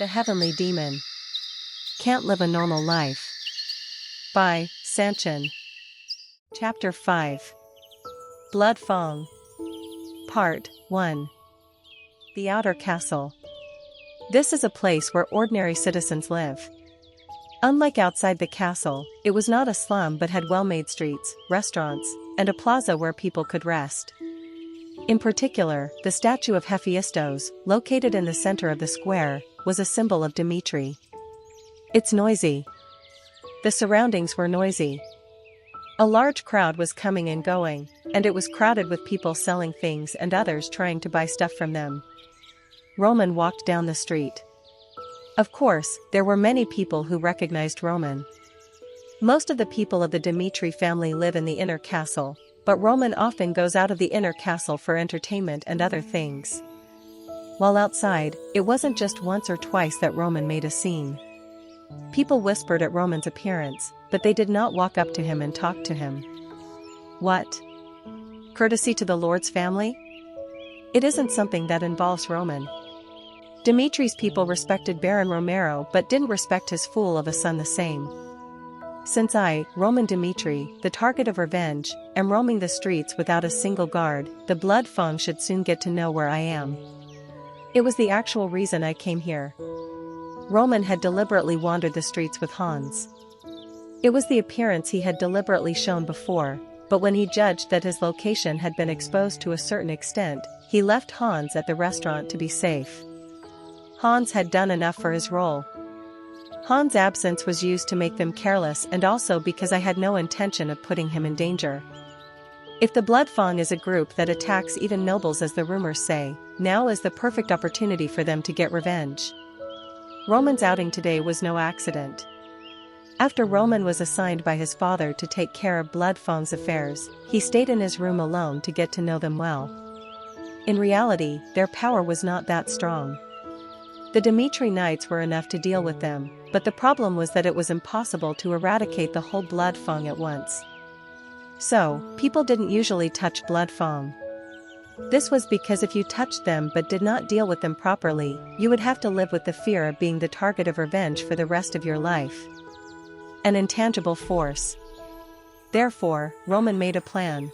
The Heavenly Demon. Can't Live a Normal Life. By Sanchin. Chapter 5. Blood Fang. Part 1. The Outer Castle. This is a place where ordinary citizens live. Unlike outside the castle, it was not a slum but had well-made streets, restaurants, and a plaza where people could rest. In particular, the statue of Hephaestus, located in the center of the square, was a symbol of Dimitri. It's noisy. The surroundings were noisy. A large crowd was coming and going, and it was crowded with people selling things and others trying to buy stuff from them. Roman walked down the street. Of course, there were many people who recognized Roman. Most of the people of the Dimitri family live in the inner castle, but Roman often goes out of the inner castle for entertainment and other things. While outside, it wasn't just once or twice that Roman made a scene. People whispered at Roman's appearance, but they did not walk up to him and talk to him. What? Courtesy to the Lord's family? It isn't something that involves Roman. Dimitri's people respected Baron Romero but didn't respect his fool of a son the same. Since I, Roman Dimitri, the target of revenge, am roaming the streets without a single guard, the blood Fang should soon get to know where I am. It was the actual reason I came here. Roman had deliberately wandered the streets with Hans. It was the appearance he had deliberately shown before, but when he judged that his location had been exposed to a certain extent, he left Hans at the restaurant to be safe. Hans had done enough for his role. Hans' absence was used to make them careless and also because I had no intention of putting him in danger. If the Blood Fang is a group that attacks even nobles as the rumors say, now is the perfect opportunity for them to get revenge. Roman's outing today was no accident. After Roman was assigned by his father to take care of Blood Fang's affairs, he stayed in his room alone to get to know them well. In reality, their power was not that strong. The Dimitri Knights were enough to deal with them, but the problem was that it was impossible to eradicate the whole Blood Fang at once. So, people didn't usually touch Blood Fang. This was because if you touched them but did not deal with them properly, you would have to live with the fear of being the target of revenge for the rest of your life. An intangible force. Therefore, Roman made a plan.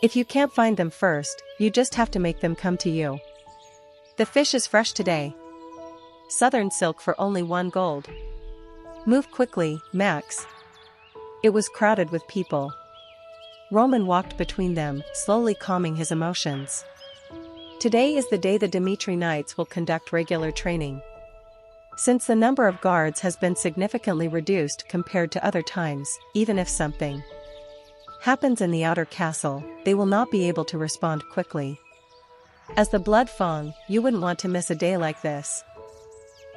If you can't find them first, you just have to make them come to you. The fish is fresh today. Southern silk for only 1 gold. Move quickly, Max. It was crowded with people. Roman walked between them, slowly calming his emotions. Today is the day the Dimitri Knights will conduct regular training. Since the number of guards has been significantly reduced compared to other times, even if something happens in the outer castle, they will not be able to respond quickly. As the Blood Fang, you wouldn't want to miss a day like this.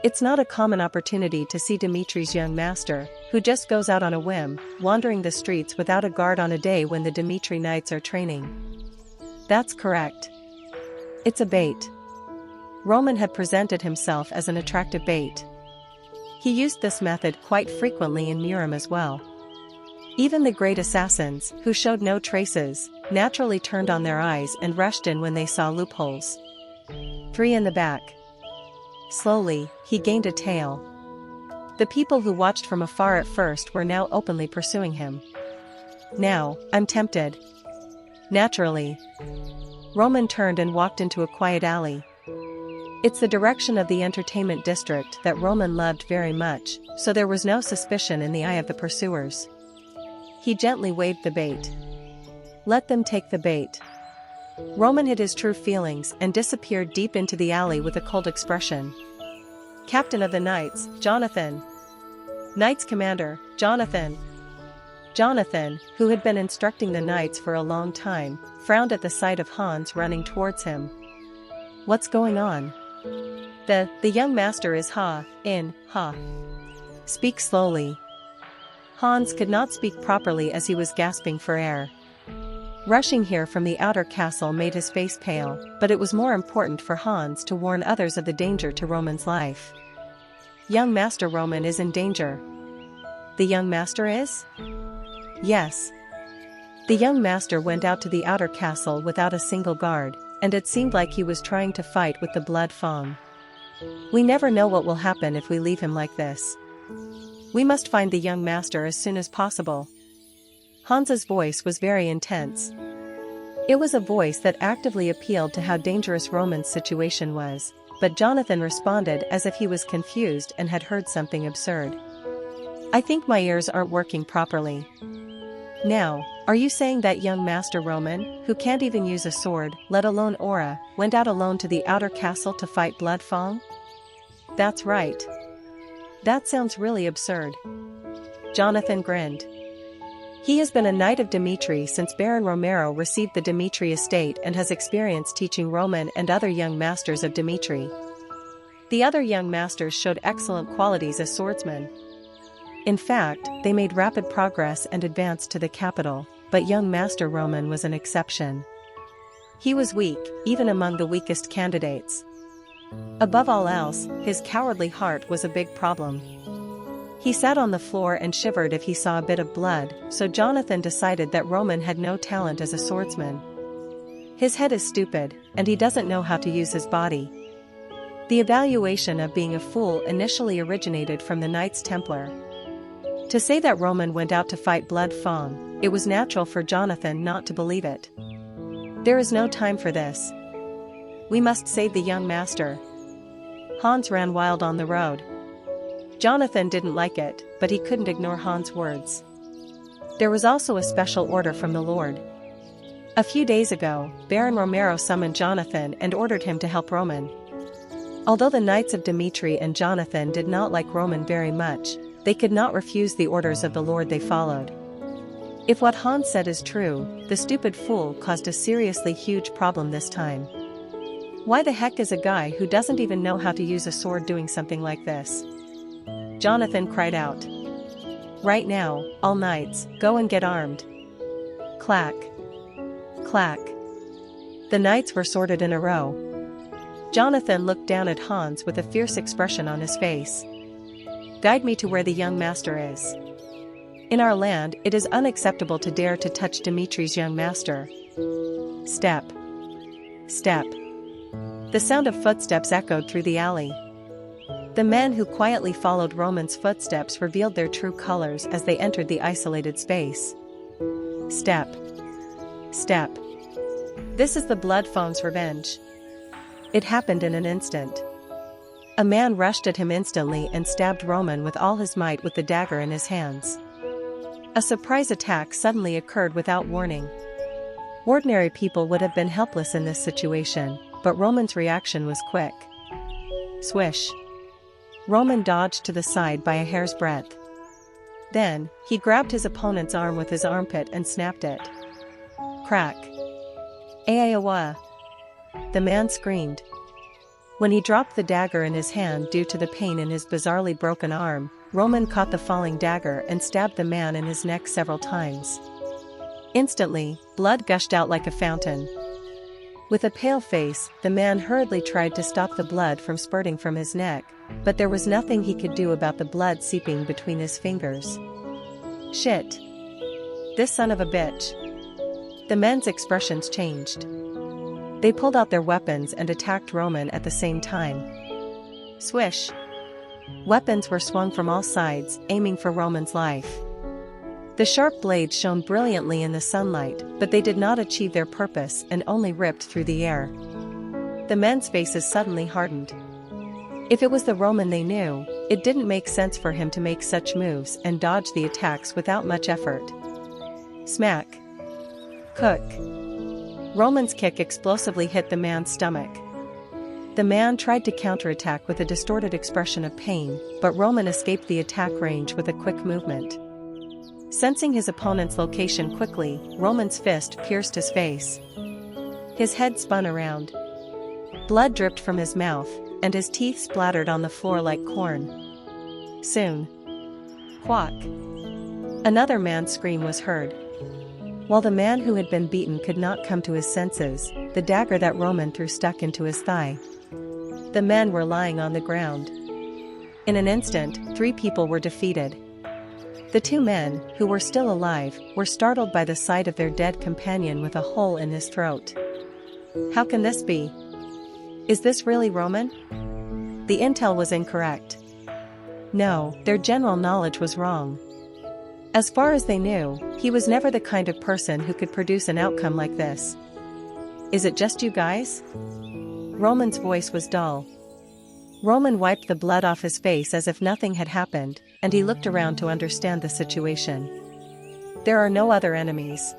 It's not a common opportunity to see Dimitri's young master, who just goes out on a whim, wandering the streets without a guard on a day when the Dimitri Knights are training. That's correct. It's a bait. Roman had presented himself as an attractive bait. He used this method quite frequently in Murim as well. Even the great assassins, who showed no traces, naturally turned on their eyes and rushed in when they saw loopholes. 3 in the back. Slowly, he gained a tail. The people who watched from afar at first were now openly pursuing him. Now, I'm tempted. Naturally. Roman turned and walked into a quiet alley. It's the direction of the entertainment district that Roman loved very much, so there was no suspicion in the eye of the pursuers. He gently waved the bait. Let them take the bait. Roman hid his true feelings and disappeared deep into the alley with a cold expression. Captain of the Knights, Jonathan. Knights Commander, Jonathan. Jonathan, who had been instructing the knights for a long time, frowned at the sight of Hans running towards him. What's going on? The young master is ha. Speak slowly. Hans could not speak properly as he was gasping for air. Rushing here from the outer castle made his face pale, but it was more important for Hans to warn others of the danger to Roman's life. Young Master Roman is in danger. The young master is? Yes. The young master went out to the outer castle without a single guard, and it seemed like he was trying to fight with the Blood Fang. We never know what will happen if we leave him like this. We must find the young master as soon as possible. Hans's voice was very intense. It was a voice that actively appealed to how dangerous Roman's situation was, but Jonathan responded as if he was confused and had heard something absurd. I think my ears aren't working properly. Now, are you saying that young Master Roman, who can't even use a sword, let alone aura, went out alone to the outer castle to fight Blood Fang? That's right. That sounds really absurd. Jonathan grinned. He has been a knight of Dimitri since Baron Romero received the Dimitri estate and has experience teaching Roman and other young masters of Dimitri. The other young masters showed excellent qualities as swordsmen. In fact, they made rapid progress and advanced to the capital, but young Master Roman was an exception. He was weak, even among the weakest candidates. Above all else, his cowardly heart was a big problem. He sat on the floor and shivered if he saw a bit of blood, so Jonathan decided that Roman had no talent as a swordsman. His head is stupid, and he doesn't know how to use his body. The evaluation of being a fool initially originated from the Knights Templar. To say that Roman went out to fight Blood Fang, it was natural for Jonathan not to believe it. There is no time for this. We must save the young master. Hans ran wild on the road. Jonathan didn't like it, but he couldn't ignore Hans' words. There was also a special order from the Lord. A few days ago, Baron Romero summoned Jonathan and ordered him to help Roman. Although the Knights of Dimitri and Jonathan did not like Roman very much, they could not refuse the orders of the Lord they followed. If what Hans said is true, the stupid fool caused a seriously huge problem this time. Why the heck is a guy who doesn't even know how to use a sword doing something like this? Jonathan cried out. Right now, all knights, go and get armed. Clack. Clack. The knights were sorted in a row. Jonathan looked down at Hans with a fierce expression on his face. Guide me to where the young master is. In our land, it is unacceptable to dare to touch Dimitri's young master. Step. Step. The sound of footsteps echoed through the alley. The men who quietly followed Roman's footsteps revealed their true colors as they entered the isolated space. Step. Step. This is the Blood Fang's revenge. It happened in an instant. A man rushed at him instantly and stabbed Roman with all his might with the dagger in his hands. A surprise attack suddenly occurred without warning. Ordinary people would have been helpless in this situation, but Roman's reaction was quick. Swish. Roman dodged to the side by a hair's breadth. Then, he grabbed his opponent's arm with his armpit and snapped it. Crack. Ayawa. The man screamed. When he dropped the dagger in his hand due to the pain in his bizarrely broken arm, Roman caught the falling dagger and stabbed the man in his neck several times. Instantly, blood gushed out like a fountain. With a pale face, the man hurriedly tried to stop the blood from spurting from his neck, but there was nothing he could do about the blood seeping between his fingers. Shit. This son of a bitch. The men's expressions changed. They pulled out their weapons and attacked Roman at the same time. Swish. Weapons were swung from all sides, aiming for Roman's life. The sharp blades shone brilliantly in the sunlight, but they did not achieve their purpose and only ripped through the air. The men's faces suddenly hardened. If it was the Roman they knew, it didn't make sense for him to make such moves and dodge the attacks without much effort. Smack. Cook. Roman's kick explosively hit the man's stomach. The man tried to counterattack with a distorted expression of pain, but Roman escaped the attack range with a quick movement. Sensing his opponent's location quickly, Roman's fist pierced his face. His head spun around. Blood dripped from his mouth, and his teeth splattered on the floor like corn. Soon. Quack. Another man's scream was heard. While the man who had been beaten could not come to his senses, the dagger that Roman threw stuck into his thigh. The men were lying on the ground. In an instant, 3 people were defeated. The 2 men, who were still alive, were startled by the sight of their dead companion with a hole in his throat. How can this be? Is this really Roman? The intel was incorrect. No, their general knowledge was wrong. As far as they knew, he was never the kind of person who could produce an outcome like this. Is it just you guys? Roman's voice was dull. Roman wiped the blood off his face as if nothing had happened, and he looked around to understand the situation. There are no other enemies.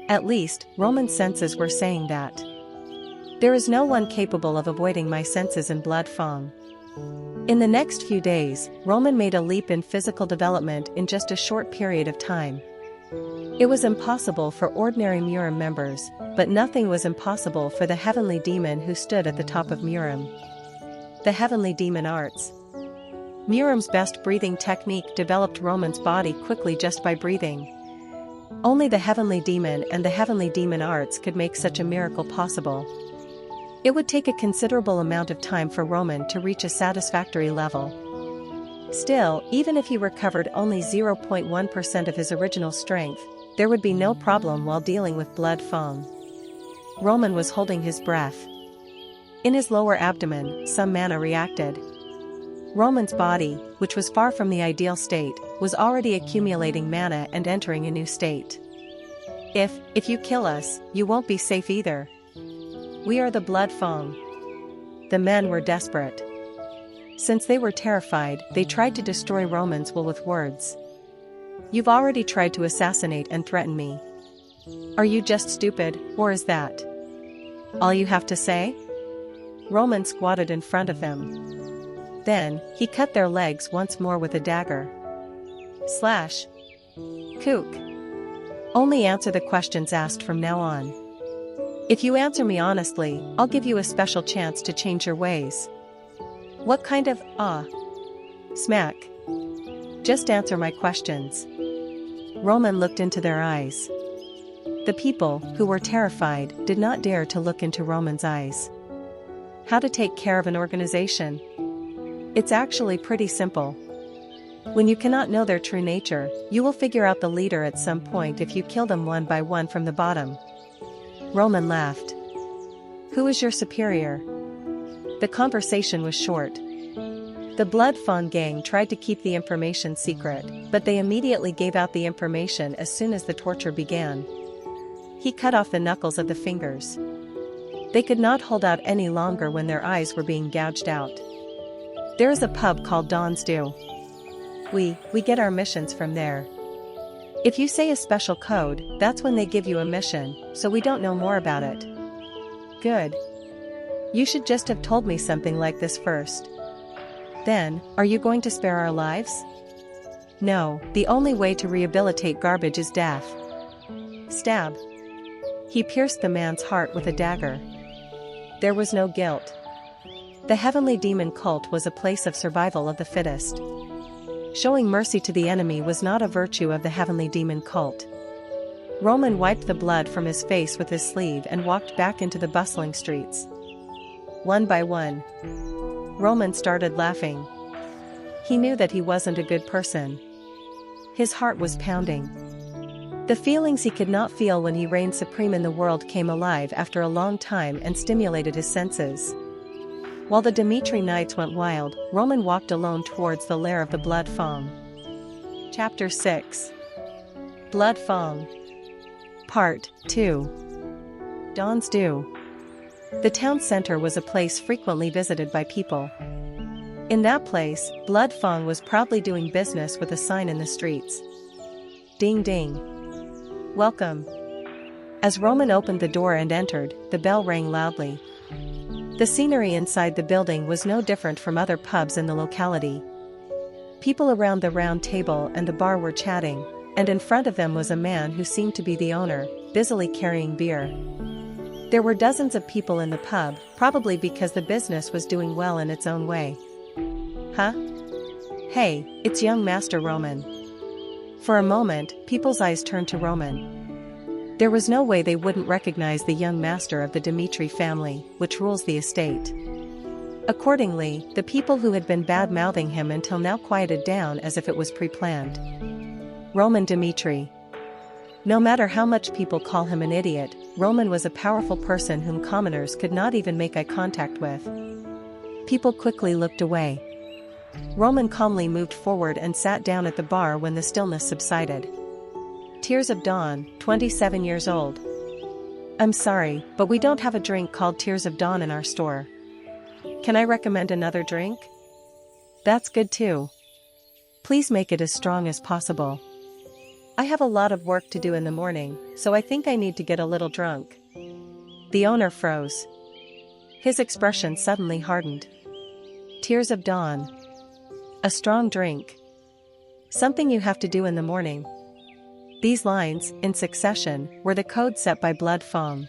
At least, Roman's senses were saying that. There is no one capable of avoiding my senses in Blood Fang. In the next few days, Roman made a leap in physical development in just a short period of time. It was impossible for ordinary Murim members, but nothing was impossible for the heavenly demon who stood at the top of Murim. The heavenly demon arts. Murim's best breathing technique developed Roman's body quickly just by breathing. Only the heavenly demon and the heavenly demon arts could make such a miracle possible. It would take a considerable amount of time for Roman to reach a satisfactory level. Still, even if he recovered only 0.1% of his original strength, there would be no problem while dealing with Blood Fang. Roman was holding his breath. In his lower abdomen, some mana reacted. Roman's body, which was far from the ideal state, was already accumulating mana and entering a new state. If you kill us, you won't be safe either. We are the Blood Fang. The men were desperate. Since they were terrified, they tried to destroy Roman's will with words. You've already tried to assassinate and threaten me. Are you just stupid, or is that all you have to say? Roman squatted in front of them. Then, he cut their legs once more with a dagger. Slash. Kook. Only answer the questions asked from now on. If you answer me honestly, I'll give you a special chance to change your ways. What kind of, smack? Just answer my questions. Roman looked into their eyes. The people, who were terrified, did not dare to look into Roman's eyes. How to take care of an organization? It's actually pretty simple. When you cannot know their true nature, you will figure out the leader at some point if you kill them one by one from the bottom. Roman laughed. Who is your superior? The conversation was short. The Blood Fang gang tried to keep the information secret, but they immediately gave out the information as soon as the torture began. He cut off the knuckles of the fingers. They could not hold out any longer when their eyes were being gouged out. There is a pub called Don's Do. We get our missions from there. If you say a special code, that's when they give you a mission, so we don't know more about it. Good. You should just have told me something like this first. Then, are you going to spare our lives? No, the only way to rehabilitate garbage is death. Stab. He pierced the man's heart with a dagger. There was no guilt. The heavenly demon cult was a place of survival of the fittest. Showing mercy to the enemy was not a virtue of the heavenly demon cult. Roman wiped the blood from his face with his sleeve and walked back into the bustling streets. One by one, Roman started laughing. He knew that he wasn't a good person. His heart was pounding. The feelings he could not feel when he reigned supreme in the world came alive after a long time and stimulated his senses. While the Dimitri Knights went wild, Roman walked alone towards the lair of the Blood Fang. Chapter 6. Blood Fang. Part 2. Don's Do. The town center was a place frequently visited by people. In that place, Blood Fang was proudly doing business with a sign in the streets. Ding ding. Welcome. As Roman opened the door and entered, the bell rang loudly. The scenery inside the building was no different from other pubs in the locality. People around the round table and the bar were chatting, and in front of them was a man who seemed to be the owner, busily carrying beer. There were dozens of people in the pub, probably because the business was doing well in its own way. Huh? Hey, it's young Master Roman. For a moment, people's eyes turned to Roman. There was no way they wouldn't recognize the young master of the Dimitri family, which rules the estate. Accordingly, the people who had been bad-mouthing him until now quieted down as if it was pre-planned. Roman Dimitri. No matter how much people call him an idiot, Roman was a powerful person whom commoners could not even make eye contact with. People quickly looked away. Roman calmly moved forward and sat down at the bar when the stillness subsided. Tears of Dawn, 27 years old. I'm sorry, but we don't have a drink called Tears of Dawn in our store. Can I recommend another drink? That's good too. Please make it as strong as possible. I have a lot of work to do in the morning, so I think I need to get a little drunk. The owner froze. His expression suddenly hardened. Tears of Dawn. A strong drink. Something you have to do in the morning. These lines, in succession, were the code set by Blood Fang.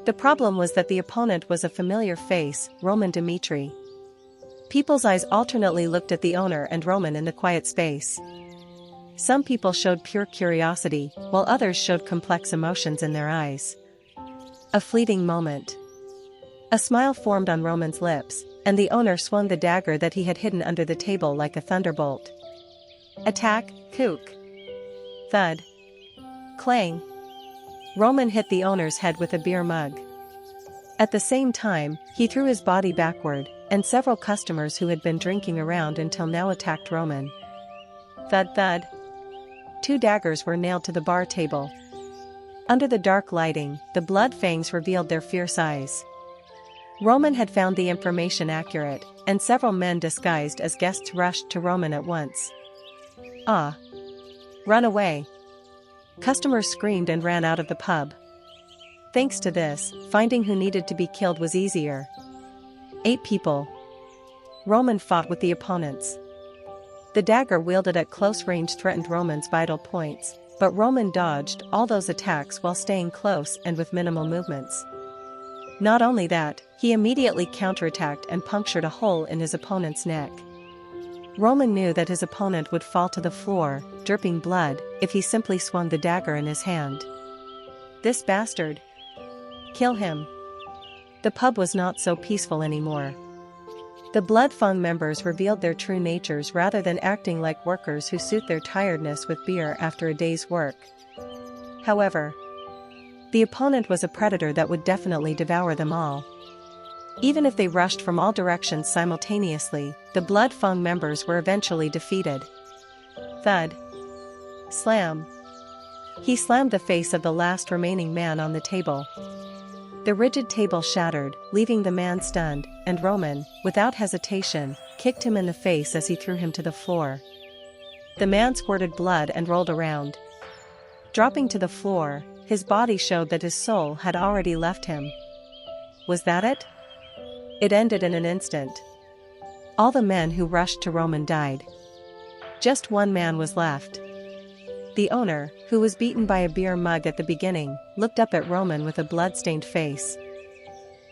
The problem was that the opponent was a familiar face, Roman Dmitri. People's eyes alternately looked at the owner and Roman in the quiet space. Some people showed pure curiosity, while others showed complex emotions in their eyes. A fleeting moment. A smile formed on Roman's lips, and the owner swung the dagger that he had hidden under the table like a thunderbolt. Attack, kook. Thud. Clang. Roman hit the owner's head with a beer mug. At the same time, he threw his body backward, and several customers who had been drinking around until now attacked Roman. Thud thud. 2 daggers were nailed to the bar table. Under the dark lighting, the blood fangs revealed their fierce eyes. Roman had found the information accurate, and several men disguised as guests rushed to Roman at once. Ah! Run away! Customers screamed and ran out of the pub. Thanks to this, finding who needed to be killed was easier. 8 people. Roman fought with the opponents. The dagger wielded at close range threatened Roman's vital points, but Roman dodged all those attacks while staying close and with minimal movements. Not only that, he immediately counterattacked and punctured a hole in his opponent's neck. Roman knew that his opponent would fall to the floor, dripping blood, if he simply swung the dagger in his hand. This bastard! Kill him! The pub was not so peaceful anymore. The Blood Fang members revealed their true natures rather than acting like workers who soothe their tiredness with beer after a day's work. However, the opponent was a predator that would definitely devour them all. Even if they rushed from all directions simultaneously, the Blood Fang members were eventually defeated. Thud. Slam. He slammed the face of the last remaining man on the table. The rigid table shattered, leaving the man stunned, and Roman, without hesitation, kicked him in the face as he threw him to the floor. The man squirted blood and rolled around. Dropping to the floor, his body showed that his soul had already left him. Was that it? It ended in an instant. All the men who rushed to Roman died. Just one man was left. The owner, who was beaten by a beer mug at the beginning, looked up at Roman with a blood-stained face.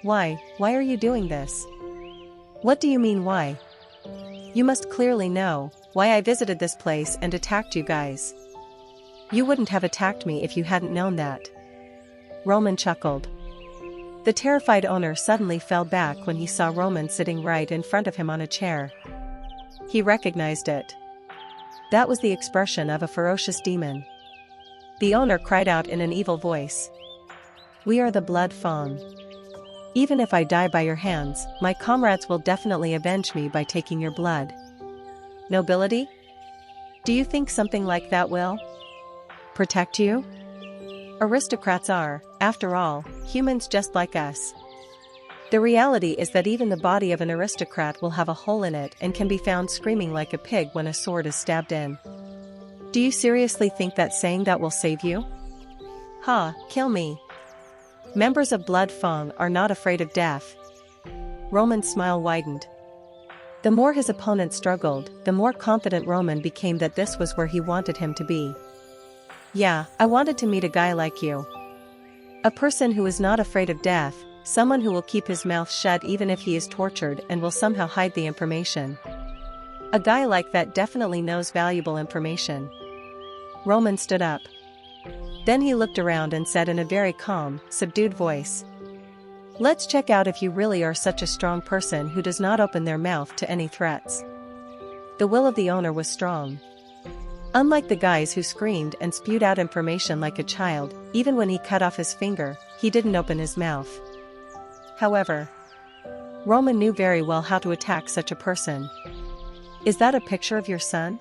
Why are you doing this? What do you mean why? You must clearly know why I visited this place and attacked you guys. You wouldn't have attacked me if you hadn't known that. Roman chuckled. The terrified owner suddenly fell back when he saw Roman sitting right in front of him on a chair. He recognized it. That was the expression of a ferocious demon. The owner cried out in an evil voice. We are the Blood Fang. Even if I die by your hands, my comrades will definitely avenge me by taking your blood. Nobility? Do you think something like that will protect you? Aristocrats are, after all, humans just like us. The reality is that even the body of an aristocrat will have a hole in it and can be found screaming like a pig when a sword is stabbed in. Do you seriously think that saying that will save you? Ha, kill me. Members of Blood Fang are not afraid of death. Roman's smile widened. The more his opponent struggled, the more confident Roman became that this was where he wanted him to be. Yeah, I wanted to meet a guy like you. A person who is not afraid of death. Someone who will keep his mouth shut even if he is tortured and will somehow hide the information. A guy like that definitely knows valuable information. Roman stood up. Then he looked around and said in a very calm, subdued voice. Let's check out if you really are such a strong person who does not open their mouth to any threats. The will of the owner was strong. Unlike the guys who screamed and spewed out information like a child, even when he cut off his finger, he didn't open his mouth. However, Roman knew very well how to attack such a person. Is that a picture of your son?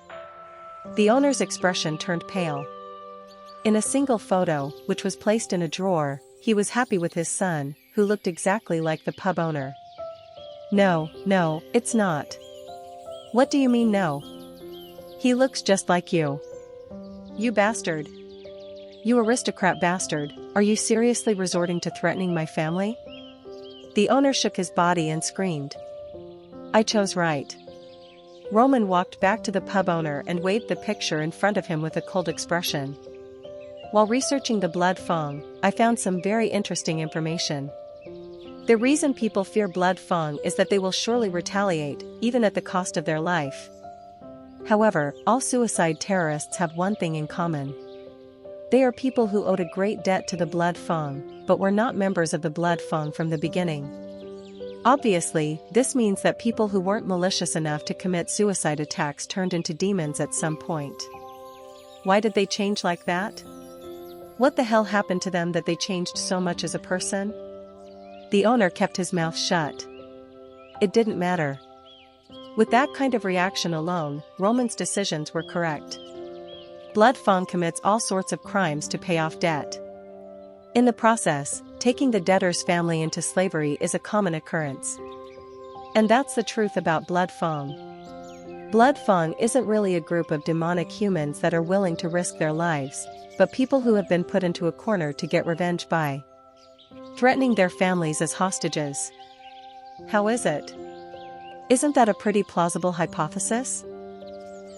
The owner's expression turned pale. In a single photo, which was placed in a drawer, he was happy with his son, who looked exactly like the pub owner. No, it's not. What do you mean no? He looks just like you. You bastard. You aristocrat bastard, are you seriously resorting to threatening my family? The owner shook his body and screamed. I chose right. Roman walked back to the pub owner and waved the picture in front of him with a cold expression. While researching the blood Fang, I found some very interesting information. The reason people fear blood Fang is that they will surely retaliate, even at the cost of their life. However, all suicide terrorists have one thing in common. They are people who owed a great debt to the blood Fang, but were not members of the blood Fang from the beginning. Obviously, this means that people who weren't malicious enough to commit suicide attacks turned into demons at some point. Why did they change like that? What the hell happened to them that they changed so much as a person? The owner kept his mouth shut. It didn't matter. With that kind of reaction alone, Roman's decisions were correct. Blood Fang commits all sorts of crimes to pay off debt. In the process, taking the debtor's family into slavery is a common occurrence. And that's the truth about blood Fang. Blood Fang isn't really a group of demonic humans that are willing to risk their lives, but people who have been put into a corner to get revenge by threatening their families as hostages. How is it? Isn't that a pretty plausible hypothesis?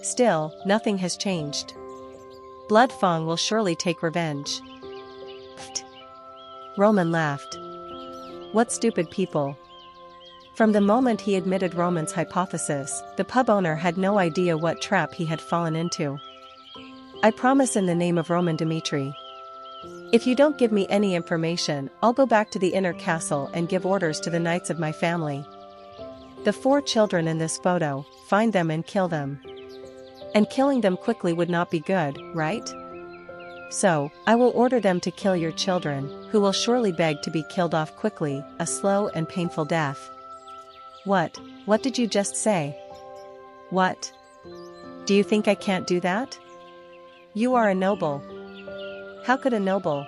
Still, nothing has changed. Blood Fang will surely take revenge. Pfft. Roman laughed. What stupid people. From the moment he admitted Roman's hypothesis, the pub owner had no idea what trap he had fallen into. I promise in the name of Roman Dmitri. If you don't give me any information, I'll go back to the inner castle and give orders to the knights of my family. The 4 children in this photo, find them and kill them. And killing them quickly would not be good, right? So, I will order them to kill your children, who will surely beg to be killed off quickly, a slow and painful death. What did you just say? What? Do you think I can't do that? You are a noble. How could a noble?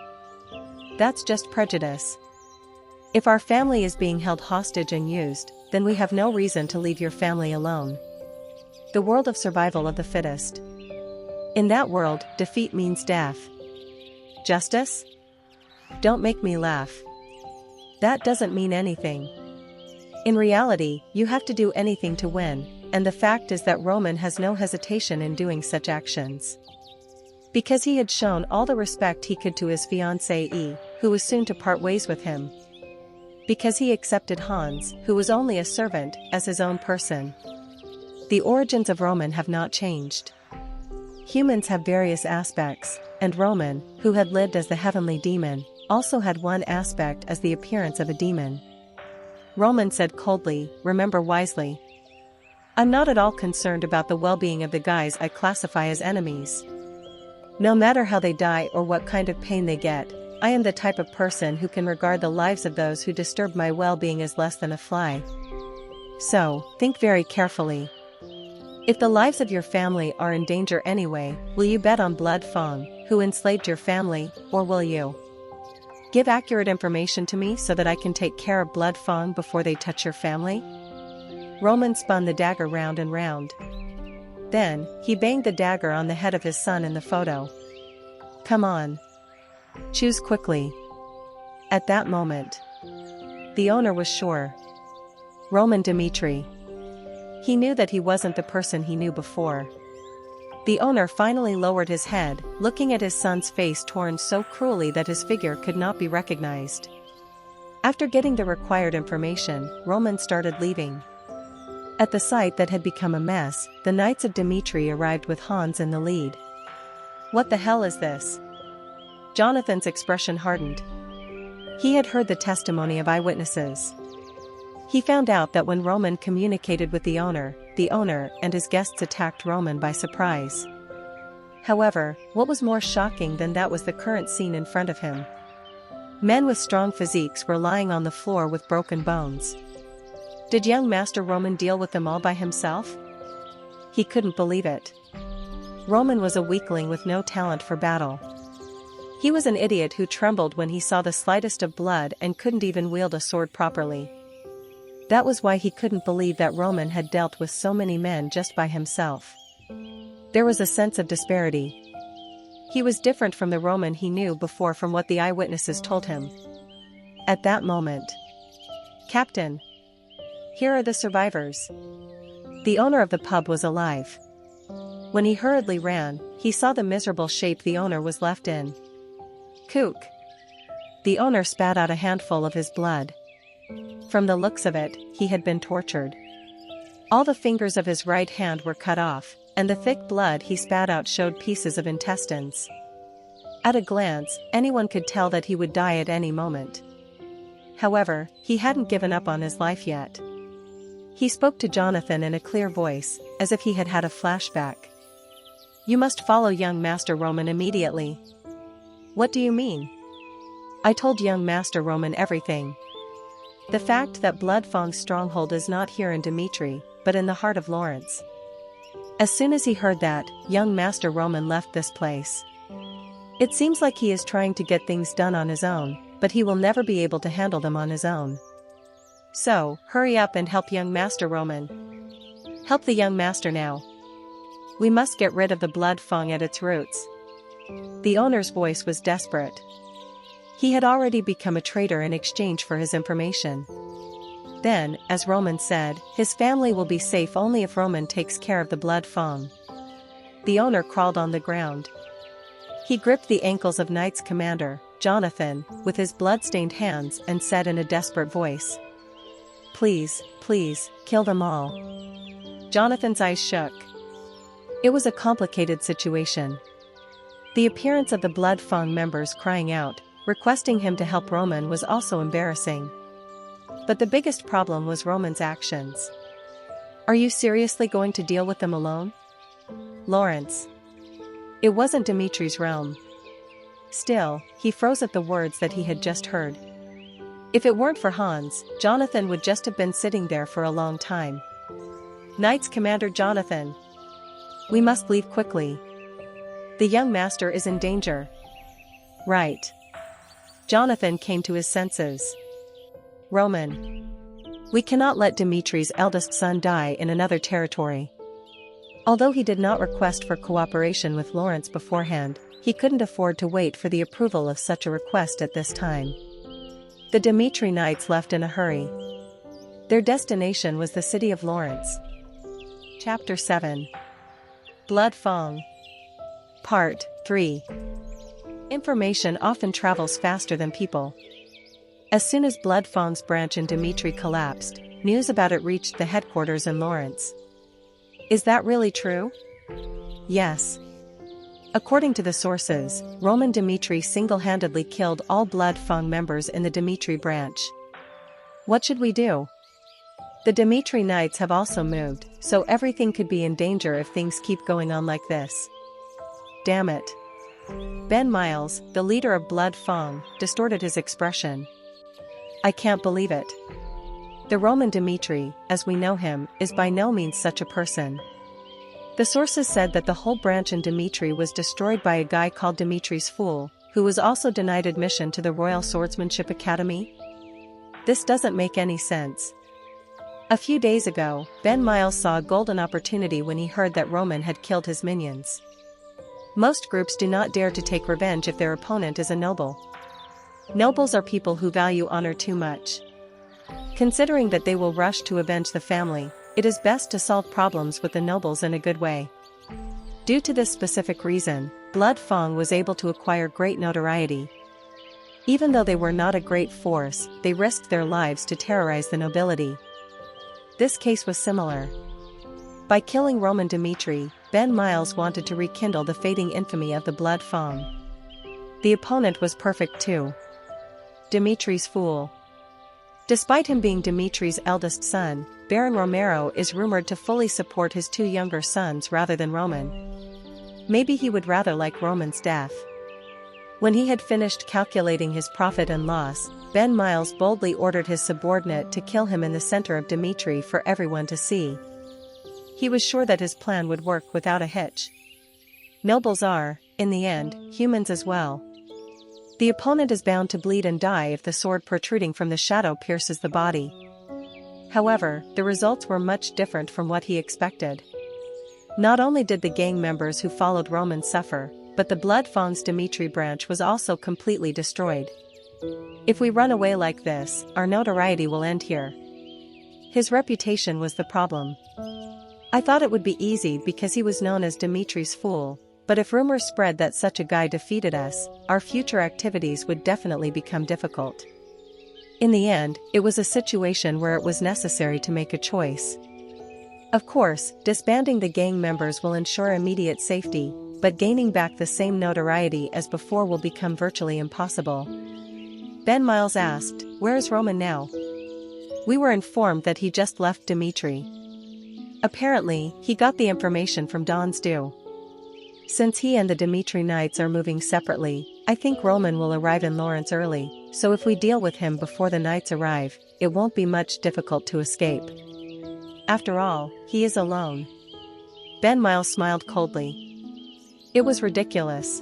That's just prejudice. If our family is being held hostage and used, then we have no reason to leave your family alone. The world of survival of the fittest. In that world, defeat means death. Justice? Don't make me laugh. That doesn't mean anything. In reality, you have to do anything to win, and the fact is that Roman has no hesitation in doing such actions. Because he had shown all the respect he could to his fiancée, who was soon to part ways with him. Because he accepted Hans, who was only a servant, as his own person. The origins of Roman have not changed. Humans have various aspects, and Roman, who had lived as the heavenly demon, also had one aspect as the appearance of a demon. Roman said coldly, remember wisely. I'm not at all concerned about the well-being of the guys I classify as enemies. No matter how they die or what kind of pain they get, I am the type of person who can regard the lives of those who disturb my well-being as less than a fly. So, think very carefully. If the lives of your family are in danger anyway, will you bet on Blood Fang, who enslaved your family, or will you give accurate information to me so that I can take care of Blood Fang before they touch your family? Roman spun the dagger round and round. Then, he banged the dagger on the head of his son in the photo. Come on. Choose quickly. At that moment, the owner was sure. Roman Dmitri. He knew that he wasn't the person he knew before. The owner finally lowered his head, looking at his son's face torn so cruelly that his figure could not be recognized. After getting the required information, Roman started leaving. At the site that had become a mess, the Knights of Dmitri arrived with Hans in the lead. What the hell is this? Jonathan's expression hardened. He had heard the testimony of eyewitnesses. He found out that when Roman communicated with the owner and his guests attacked Roman by surprise. However, what was more shocking than that was the current scene in front of him. Men with strong physiques were lying on the floor with broken bones. Did young Master Roman deal with them all by himself? He couldn't believe it. Roman was a weakling with no talent for battle. He was an idiot who trembled when he saw the slightest of blood and couldn't even wield a sword properly. That was why he couldn't believe that Roman had dealt with so many men just by himself. There was a sense of disparity. He was different from the Roman he knew before, from what the eyewitnesses told him. At that moment, "Captain, here are the survivors." The owner of the pub was alive. When he hurriedly ran, he saw the miserable shape the owner was left in. Kook. The owner spat out a handful of his blood. From the looks of it, he had been tortured. All the fingers of his right hand were cut off, and the thick blood he spat out showed pieces of intestines. At a glance, anyone could tell that he would die at any moment. However, he hadn't given up on his life yet. He spoke to Jonathan in a clear voice, as if he had had a flashback. "You must follow young Master Roman immediately." "What do you mean?" "I told young Master Roman everything. The fact that Bloodfang's stronghold is not here in Dimitri, but in the heart of Lawrence." As soon as he heard that, young Master Roman left this place. "It seems like he is trying to get things done on his own, but he will never be able to handle them on his own. So, hurry up and help young Master Roman. Help the young master now. We must get rid of the Bloodfang at its roots." The owner's voice was desperate. He had already become a traitor in exchange for his information. Then, as Roman said, his family will be safe only if Roman takes care of the Bloodfang. The owner crawled on the ground. He gripped the ankles of Knight's commander, Jonathan, with his blood-stained hands and said in a desperate voice, "Please, please, kill them all." Jonathan's eyes shook. It was a complicated situation. The appearance of the Bloodfang members crying out, requesting him to help Roman, was also embarrassing. But the biggest problem was Roman's actions. "Are you seriously going to deal with them alone? Lawrence." It wasn't Dimitri's realm. Still, he froze at the words that he had just heard. If it weren't for Hans, Jonathan would just have been sitting there for a long time. "Knight's commander Jonathan. We must leave quickly. The young master is in danger." "Right." Jonathan came to his senses. "Roman. We cannot let Dimitri's eldest son die in another territory." Although he did not request for cooperation with Lawrence beforehand, he couldn't afford to wait for the approval of such a request at this time. The Dimitri knights left in a hurry. Their destination was the city of Lawrence. Chapter 7. Bloodfang. Part 3. Information often travels faster than people. As soon as Bloodfang's branch in Dimitri collapsed, news about it reached the headquarters in Lawrence. Is that really true? Yes. According to the sources, Roman Dimitri single-handedly killed all Bloodfang members in the Dimitri branch. What should we do? The Dimitri knights have also moved, so everything could be in danger if things keep going on like this. Damn it. Ben Miles, the leader of Bloodfang, distorted his expression. I can't believe it. The Roman Dimitri, as we know him, is by no means such a person. The sources said that the whole branch in Dimitri was destroyed by a guy called Dimitri's Fool, who was also denied admission to the Royal Swordsmanship Academy. This doesn't make any sense. A few days ago, Ben Miles saw a golden opportunity when he heard that Roman had killed his minions. Most groups do not dare to take revenge if their opponent is a noble. Nobles are people who value honor too much. Considering that they will rush to avenge the family, it is best to solve problems with the nobles in a good way. Due to this specific reason, Bloodfang was able to acquire great notoriety. Even though they were not a great force, they risked their lives to terrorize the nobility. This case was similar. By killing Roman Dimitri, Ben Miles wanted to rekindle the fading infamy of the Bloodfang. The opponent was perfect too. Dimitri's Fool. Despite him being Dimitri's eldest son, Baron Romero is rumored to fully support his two younger sons rather than Roman. Maybe he would rather like Roman's death. When he had finished calculating his profit and loss, Ben Miles boldly ordered his subordinate to kill him in the center of Dimitri for everyone to see. He was sure that his plan would work without a hitch. Nobles are, in the end, humans as well. The opponent is bound to bleed and die if the sword protruding from the shadow pierces the body. However, the results were much different from what he expected. Not only did the gang members who followed Roman suffer, but the Blood Fang's Dimitri branch was also completely destroyed. If we run away like this, our notoriety will end here. His reputation was the problem. I thought it would be easy because he was known as Dimitri's fool, but if rumors spread that such a guy defeated us, our future activities would definitely become difficult. In the end, it was a situation where it was necessary to make a choice. Of course, disbanding the gang members will ensure immediate safety, but gaining back the same notoriety as before will become virtually impossible. Ben Miles asked, "Where is Roman now?" We were informed that he just left Dimitri. Apparently, he got the information from Don's Dew. Since he and the Dimitri Knights are moving separately, I think Roman will arrive in Lawrence early, so if we deal with him before the Knights arrive, it won't be much difficult to escape. After all, he is alone. Ben Miles smiled coldly. It was ridiculous.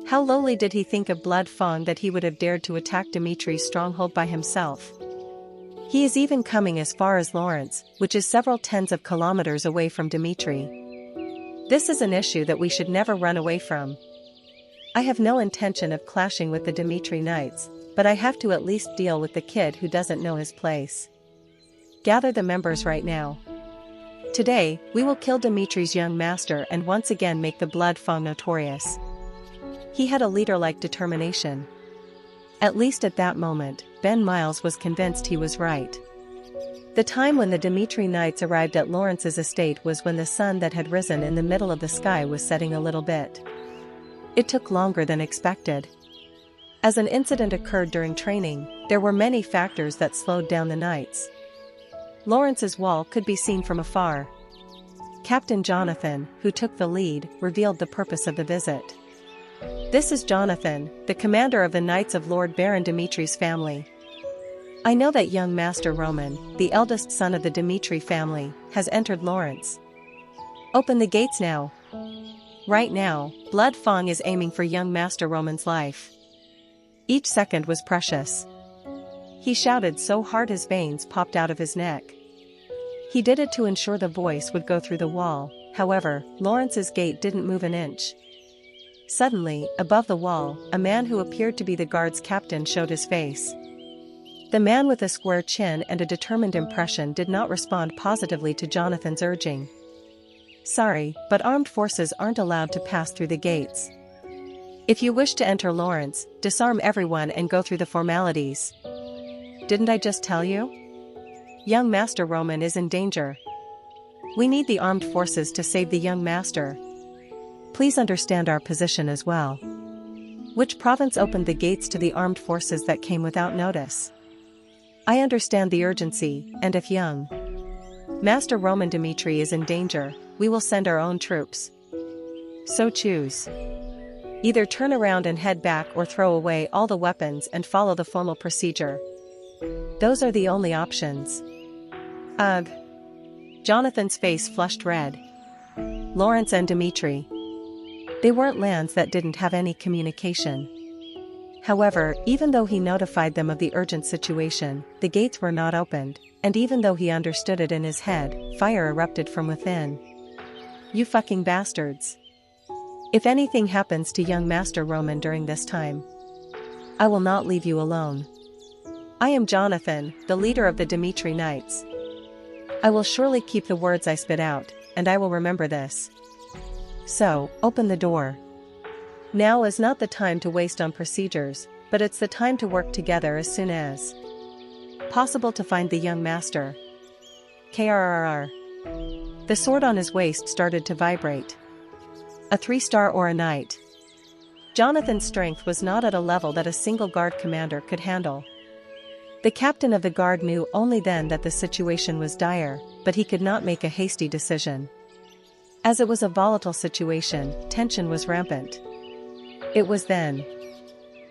How lowly did he think of Blood Fang that he would have dared to attack Dimitri's stronghold by himself? He is even coming as far as Lawrence, which is several tens of kilometers away from Dimitri. This is an issue that we should never run away from. I have no intention of clashing with the Dimitri Knights, but I have to at least deal with the kid who doesn't know his place. Gather the members right now. Today, we will kill Dimitri's young master and once again make the Blood Fang notorious. He had a leader-like determination. At least at that moment, Ben Miles was convinced he was right. The time when the Dimitri Knights arrived at Lawrence's estate was when the sun that had risen in the middle of the sky was setting a little bit. It took longer than expected. As an incident occurred during training, there were many factors that slowed down the Knights. Lawrence's wall could be seen from afar. Captain Jonathan, who took the lead, revealed the purpose of the visit. "This is Jonathan, the commander of the Knights of Lord Baron Dimitri's family. I know that young Master Roman, the eldest son of the Dimitri family, has entered Lawrence. Open the gates now. Right now, Blood Fang is aiming for young Master Roman's life." Each second was precious. He shouted so hard his veins popped out of his neck. He did it to ensure the voice would go through the wall. However, Lawrence's gate didn't move an inch. Suddenly, above the wall, a man who appeared to be the guard's captain showed his face. The man with a square chin and a determined impression did not respond positively to Jonathan's urging. "Sorry, but armed forces aren't allowed to pass through the gates. If you wish to enter Lawrence, disarm everyone and go through the formalities." "Didn't I just tell you? Young Master Roman is in danger. We need the armed forces to save the young master. Please understand our position as well." Which province opened the gates to the armed forces that came without notice? "I understand the urgency, and if young Master Roman Dimitri is in danger, we will send our own troops. So choose. Either turn around and head back or throw away all the weapons and follow the formal procedure. Those are the only options." Ugh. Jonathan's face flushed red. Lawrence and Dimitri. They weren't lands that didn't have any communication. However, even though he notified them of the urgent situation, the gates were not opened, and even though he understood it in his head, fire erupted from within. "You fucking bastards. If anything happens to young Master Roman during this time, I will not leave you alone. I am Jonathan, the leader of the Dimitri Knights. I will surely keep the words I spit out, and I will remember this. So, open the door. Now is not the time to waste on procedures, but it's the time to work together as soon as possible to find the young master." Krrr. The sword on his waist started to vibrate. A 3-star or a knight. Jonathan's strength was not at a level that a single guard commander could handle. The captain of the guard knew only then that the situation was dire, but he could not make a hasty decision. As it was a volatile situation, tension was rampant. It was then.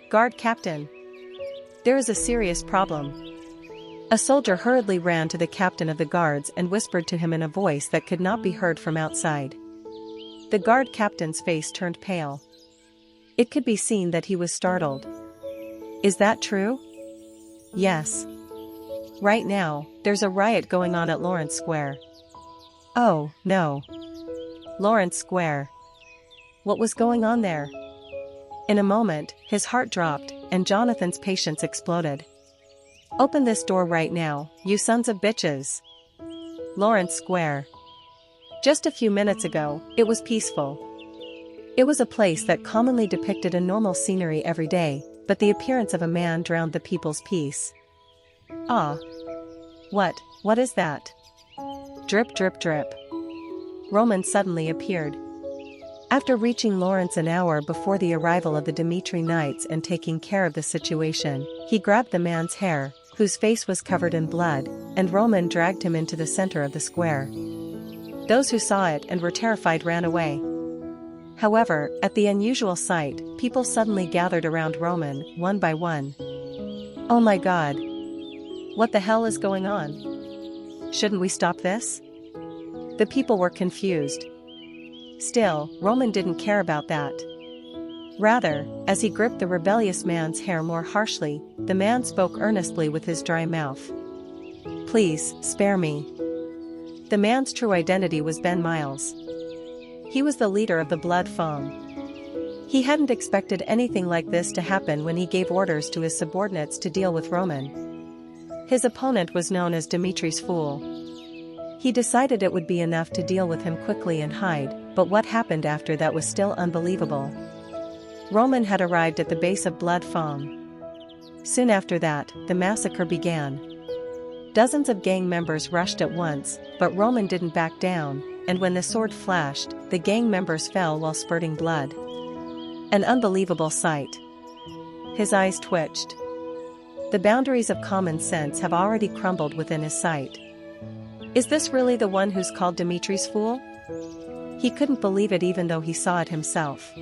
Guard captain. There is a serious problem. A soldier hurriedly ran to the captain of the guards and whispered to him in a voice that could not be heard from outside. The guard captain's face turned pale. It could be seen that he was startled. Is that true? Yes. Right now, there's a riot going on at Lawrence Square. Oh, no. Lawrence Square. What was going on there? In a moment, his heart dropped, and Jonathan's patience exploded. Open this door right now, you sons of bitches. Lawrence Square. Just a few minutes ago, it was peaceful. It was a place that commonly depicted a normal scenery every day, but the appearance of a man drowned the people's peace. Ah. What is that? Drip drip drip. Roman suddenly appeared. After reaching Lawrence an hour before the arrival of the Dimitri Knights and taking care of the situation, he grabbed the man's hair, whose face was covered in blood, and Roman dragged him into the center of the square. Those who saw it and were terrified ran away. However, at the unusual sight, people suddenly gathered around Roman, one by one. Oh my God! What the hell is going on? Shouldn't we stop this? The people were confused. Still, Roman didn't care about that. Rather, as he gripped the rebellious man's hair more harshly, the man spoke earnestly with his dry mouth. Please, spare me. The man's true identity was Ben Miles. He was the leader of the Blood Fang. He hadn't expected anything like this to happen when he gave orders to his subordinates to deal with Roman. His opponent was known as Dimitri's Fool. He decided it would be enough to deal with him quickly and hide, but what happened after that was still unbelievable. Roman had arrived at the base of Blood Fang. Soon after that, the massacre began. Dozens of gang members rushed at once, but Roman didn't back down, and when the sword flashed, the gang members fell while spurting blood. An unbelievable sight. His eyes twitched. The boundaries of common sense have already crumbled within his sight. Is this really the one who's called Dimitri's Fool? He couldn't believe it even though he saw it himself.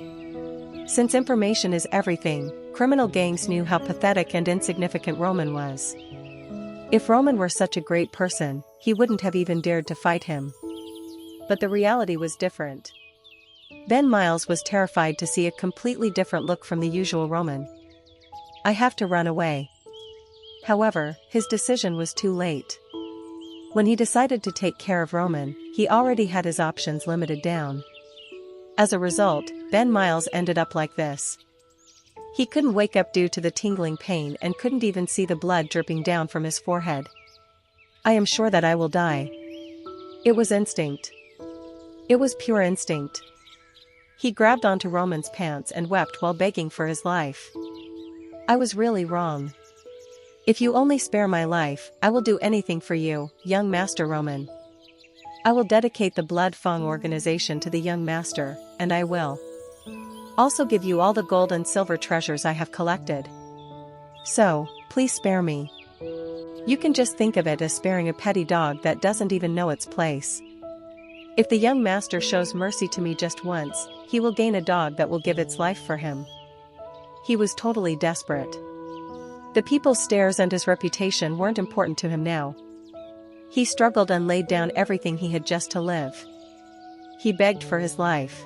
Since information is everything, criminal gangs knew how pathetic and insignificant Roman was. If Roman were such a great person, he wouldn't have even dared to fight him. But the reality was different. Ben Miles was terrified to see a completely different look from the usual Roman. I have to run away. However, his decision was too late. When he decided to take care of Roman, he already had his options limited down. As a result, Ben Miles ended up like this. He couldn't wake up due to the tingling pain and couldn't even see the blood dripping down from his forehead. I am sure that I will die. It was instinct. It was pure instinct. He grabbed onto Roman's pants and wept while begging for his life. I was really wrong. If you only spare my life, I will do anything for you, young Master Roman. I will dedicate the Blood Fang organization to the young master, and I will also give you all the gold and silver treasures I have collected. So, please spare me. You can just think of it as sparing a petty dog that doesn't even know its place. If the young master shows mercy to me just once, he will gain a dog that will give its life for him. He was totally desperate. The people's stares and his reputation weren't important to him now. He struggled and laid down everything he had just to live. He begged for his life.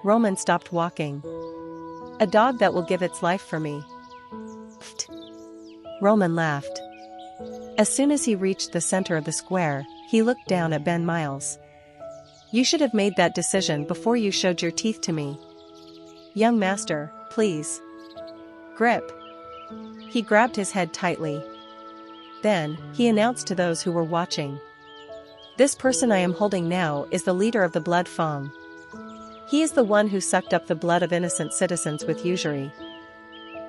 Roman stopped walking. A dog that will give its life for me. Pfft. Roman laughed. As soon as he reached the center of the square, he looked down at Ben Miles. You should have made that decision before you showed your teeth to me. Young master, please. Grip. He grabbed his head tightly. Then, he announced to those who were watching. This person I am holding now is the leader of the Blood Fang. He is the one who sucked up the blood of innocent citizens with usury.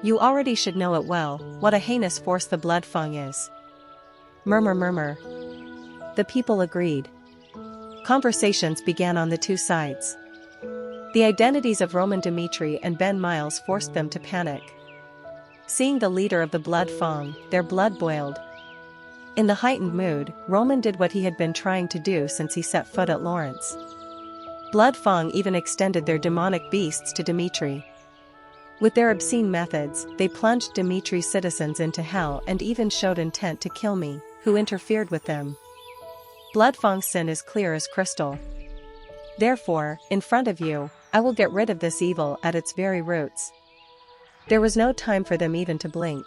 You already should know it well, what a heinous force the Blood Fang is. Murmur murmur. The people agreed. Conversations began on the two sides. The identities of Roman Dimitri and Ben Miles forced them to panic. Seeing the leader of the Blood Fang, their blood boiled. In the heightened mood, Roman did what he had been trying to do since he set foot at Lawrence. Blood Fang even extended their demonic beasts to Dimitri. With their obscene methods, they plunged Dimitri's citizens into hell and even showed intent to kill me, who interfered with them. Bloodfang's sin is clear as crystal. Therefore, in front of you, I will get rid of this evil at its very roots." There was no time for them even to blink.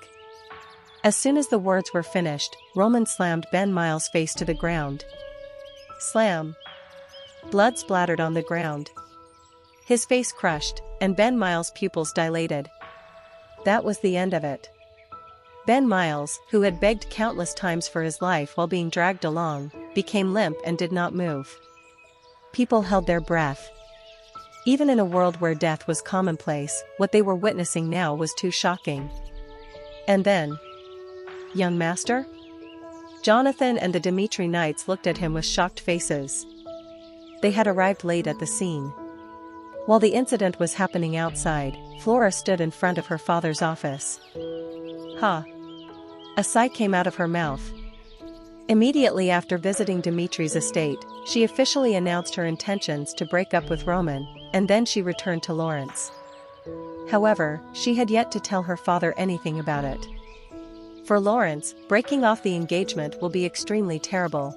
As soon as the words were finished, Roman slammed Ben Miles' face to the ground. Slam! Blood splattered on the ground. His face crushed, and Ben Miles' pupils dilated. That was the end of it. Ben Miles, who had begged countless times for his life while being dragged along, became limp and did not move. People held their breath. Even in a world where death was commonplace, what they were witnessing now was too shocking. And then, "Young master?" Jonathan and the Dimitri knights looked at him with shocked faces. They had arrived late at the scene. While the incident was happening outside, Flora stood in front of her father's office. "Huh." A sigh came out of her mouth. Immediately after visiting Dimitri's estate, she officially announced her intentions to break up with Roman, and then she returned to Lawrence. However, she had yet to tell her father anything about it. For Lawrence, breaking off the engagement will be extremely terrible.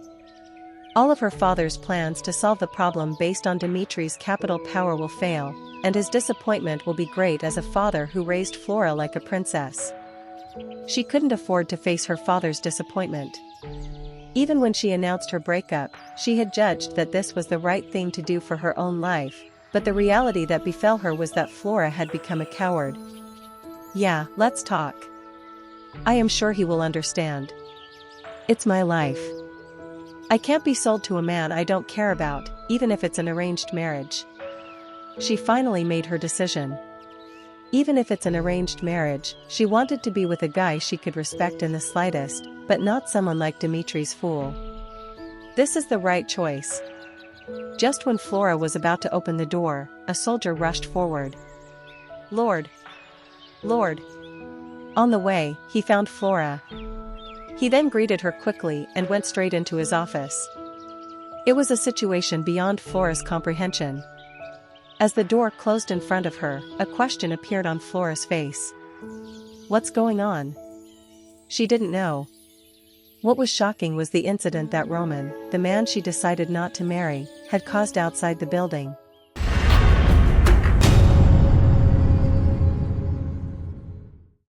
All of her father's plans to solve the problem based on Dimitri's capital power will fail, and his disappointment will be great as a father who raised Flora like a princess. She couldn't afford to face her father's disappointment. Even when she announced her breakup, she had judged that this was the right thing to do for her own life, but the reality that befell her was that Flora had become a coward. "Yeah, let's talk. I am sure he will understand. It's my life. I can't be sold to a man I don't care about, even if it's an arranged marriage." She finally made her decision. Even if it's an arranged marriage, she wanted to be with a guy she could respect in the slightest, but not someone like Dimitri's fool. This is the right choice. Just when Flora was about to open the door, a soldier rushed forward. "Lord! Lord!" On the way, he found Flora. He then greeted her quickly and went straight into his office. It was a situation beyond Flora's comprehension. As the door closed in front of her, a question appeared on Flora's face. What's going on? She didn't know. What was shocking was the incident that Roman, the man she decided not to marry, had caused outside the building.